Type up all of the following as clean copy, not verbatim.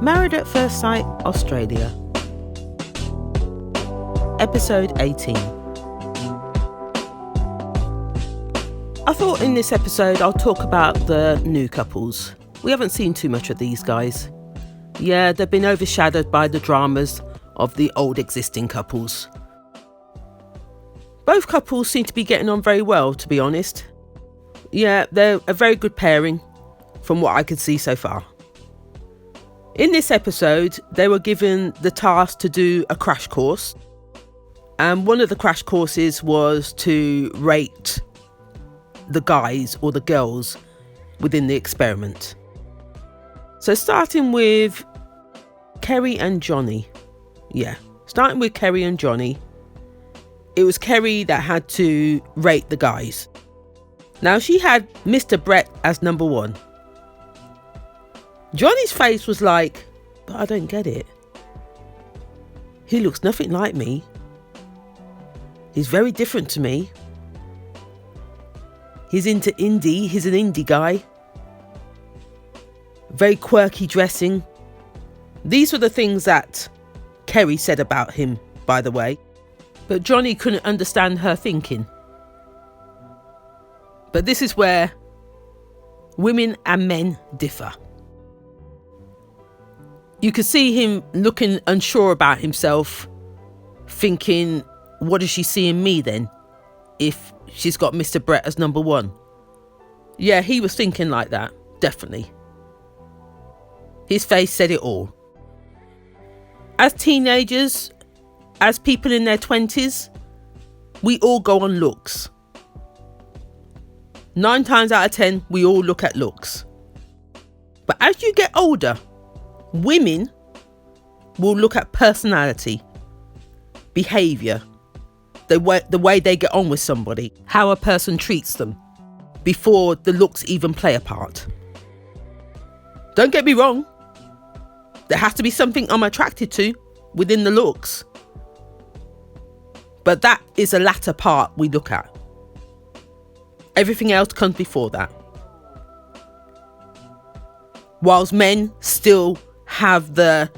Married at First Sight, Australia. Episode 18. I thought in this episode I'll talk about the new couples. We haven't seen too much of these guys. Yeah, they've been overshadowed by the dramas of the old existing couples. Both couples seem to be getting on very well, to be honest. Yeah, they're a very good pairing from what I could see so far. In this episode, they were given the task to do a crash course. And one of the crash courses was to rate the guys or the girls within the experiment. So starting with Kerry and Johnny. Yeah, starting with Kerry and Johnny. It was Kerry that had to rate the guys. Now she had Mr. Brett as number 1. Johnny's face was like, but I don't get it. He looks nothing like me. He's very different to me. He's into indie. He's an indie guy. Very quirky dressing. These were the things that Kerry said about him, by the way. But Johnny couldn't understand her thinking. But this is where women and men differ. You could see him looking unsure about himself, thinking, what does she see in me then, if she's got Mr. Brett as number 1? Yeah, he was thinking like that, definitely. His face said it all. As teenagers, as people in their 20s, we all go on looks. 9 times out of 10, we all look at looks. But as you get older, women will look at personality, behaviour, the way they get on with somebody, how a person treats them, before the looks even play a part. Don't get me wrong, there has to be something I'm attracted to within the looks. But that is the latter part we look at. Everything else comes before that. Whilst men still have the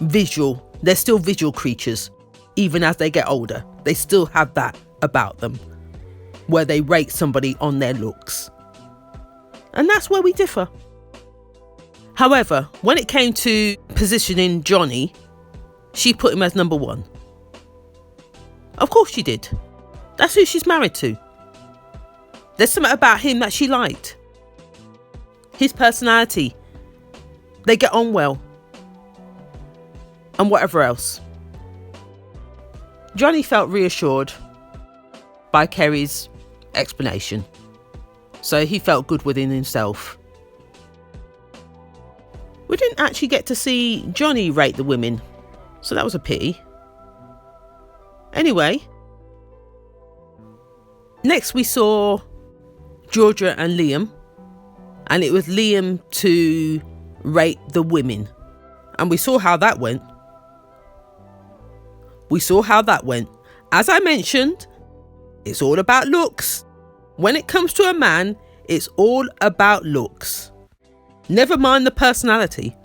visual, they're still visual creatures. Even as they get older, they still have that about them, where they rate somebody on their looks. And that's where we differ. However, when it came to positioning Johnny, she put him as number 1. Of course she did. That's who she's married to. There's something about him that she liked. His personality. They get on well. And whatever else. Johnny felt reassured by Kerry's explanation. So he felt good within himself. We didn't actually get to see Johnny rate the women. So that was a pity. Anyway. Next we saw Georgia and Liam. And it was Liam to rate the women. And we saw how that went. As I mentioned, it's all about looks. When it comes to a man, it's all about looks. Never mind the personality.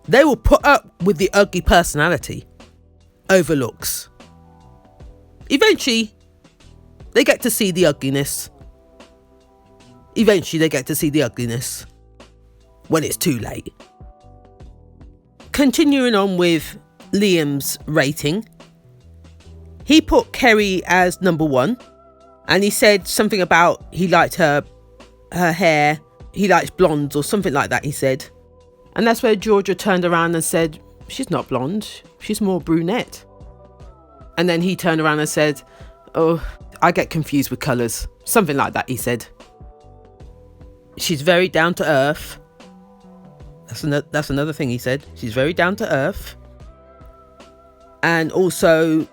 They will put up with the ugly personality over looks. Eventually, they get to see the ugliness. When it's too late. Continuing on with Liam's rating, he put Kerry as number 1, and he said something about he liked her hair, he likes blondes or something like that, he said. And that's where Georgia turned around and said, she's not blonde, she's more brunette. And then he turned around and said, oh, I get confused with colours, something like that, he said. She's very down to earth. That's another thing he said. She's very down to earth. And also,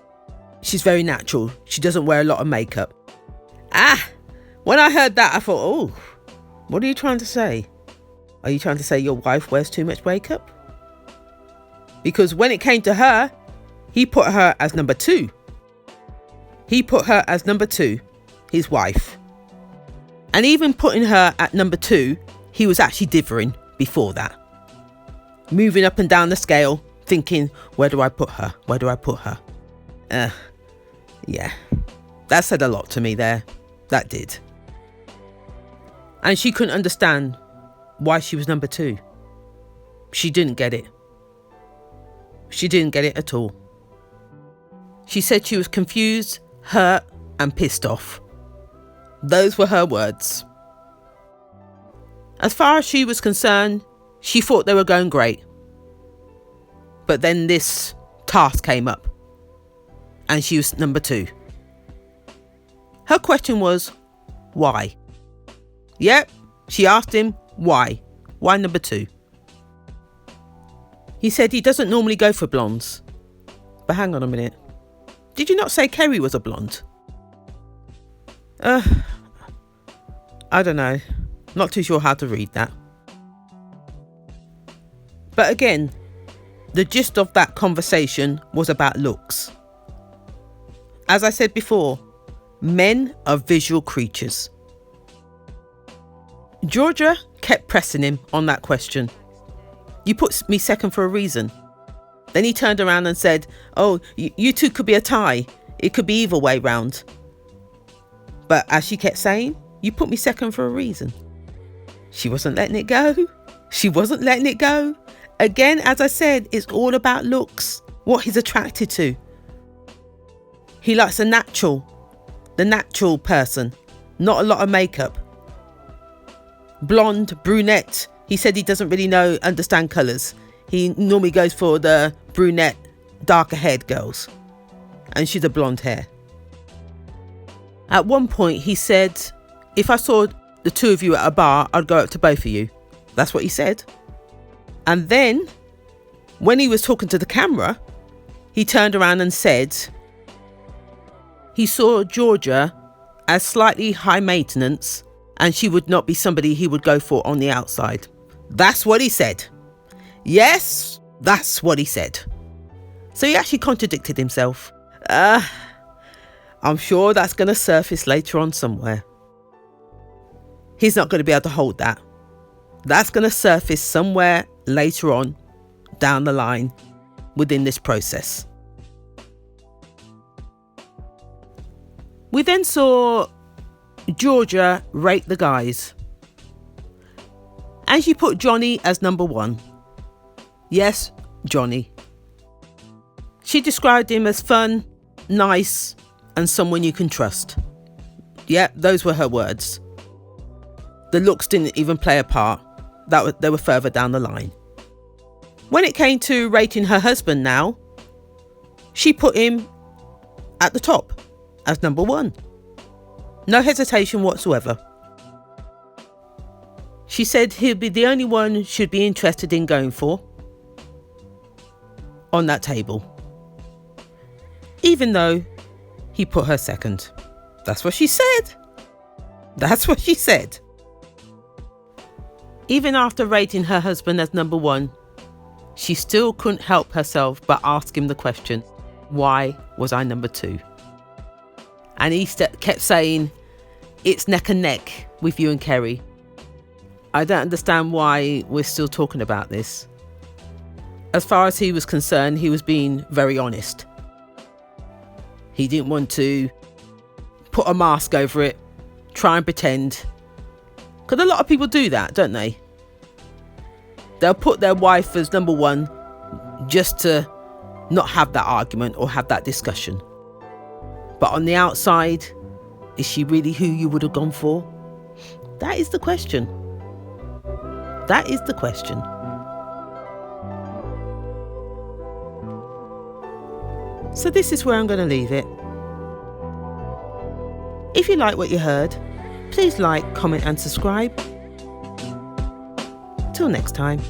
she's very natural. She doesn't wear a lot of makeup. When I heard that, I thought, oh, what are you trying to say? Are you trying to say your wife wears too much makeup? Because when it came to her, he put her as number 2. His wife. And even putting her at number 2, he was actually differing before that. moving up and down the scale, thinking, where do I put her? Where do I put her? Yeah, that said a lot to me there. That did. And she couldn't understand why she was number 2. She didn't get it. She didn't get it at all. She said she was confused, hurt, and pissed off. Those were her words. As far as she was concerned, she thought they were going great. But then this task came up, and she was number 2. Her question was, why? Yep, she asked him, why? Why number 2? He said he doesn't normally go for blondes. But hang on a minute. Did you not say Kerry was a blonde? I don't know. Not too sure how to read that. But again, the gist of that conversation was about looks. As I said before, men are visual creatures. Georgia kept pressing him on that question. You put me second for a reason. Then he turned around and said, oh, you two could be a tie. It could be either way round. But as she kept saying, you put me second for a reason. She wasn't letting it go. She wasn't letting it go. Again, as I said, it's all about looks. What he's attracted to. He likes the natural person. Not a lot of makeup. Blonde, brunette. He said he doesn't really understand colours. He normally goes for the brunette, darker haired girls. And she's a blonde hair. At one point he said, if I saw the two of you at a bar, I'd go up to both of you. That's what he said. And then, when he was talking to the camera, he turned around and said he saw Georgia as slightly high maintenance and she would not be somebody he would go for on the outside. That's what he said. Yes, that's what he said. So he actually contradicted himself. I'm sure that's going to surface later on somewhere. He's not going to be able to hold that. That's going to surface somewhere later on down the line within this process. We then saw Georgia rate the guys. And she put Johnny as number 1. Yes, Johnny. She described him as fun, nice, and someone you can trust. Yeah, those were her words. The looks didn't even play a part. They were further down the line. When it came to rating her husband now, she put him at the top as number 1. No hesitation whatsoever. She said he'd be the only one she'd be interested in going for on that table. Even though he put her second. That's what she said. That's what she said. Even after rating her husband as number 1, she still couldn't help herself but ask him the question, why was I number 2? And he kept saying, it's neck and neck with you and Kerry. I don't understand why we're still talking about this. As far as he was concerned, he was being very honest. He didn't want to put a mask over it, try and pretend. Because a lot of people do that, don't they? They'll put their wife as number 1 just to not have that argument or have that discussion. But on the outside, is she really who you would have gone for? That is the question. That is the question. So this is where I'm going to leave it. If you like what you heard, please like, comment and subscribe. Till next time.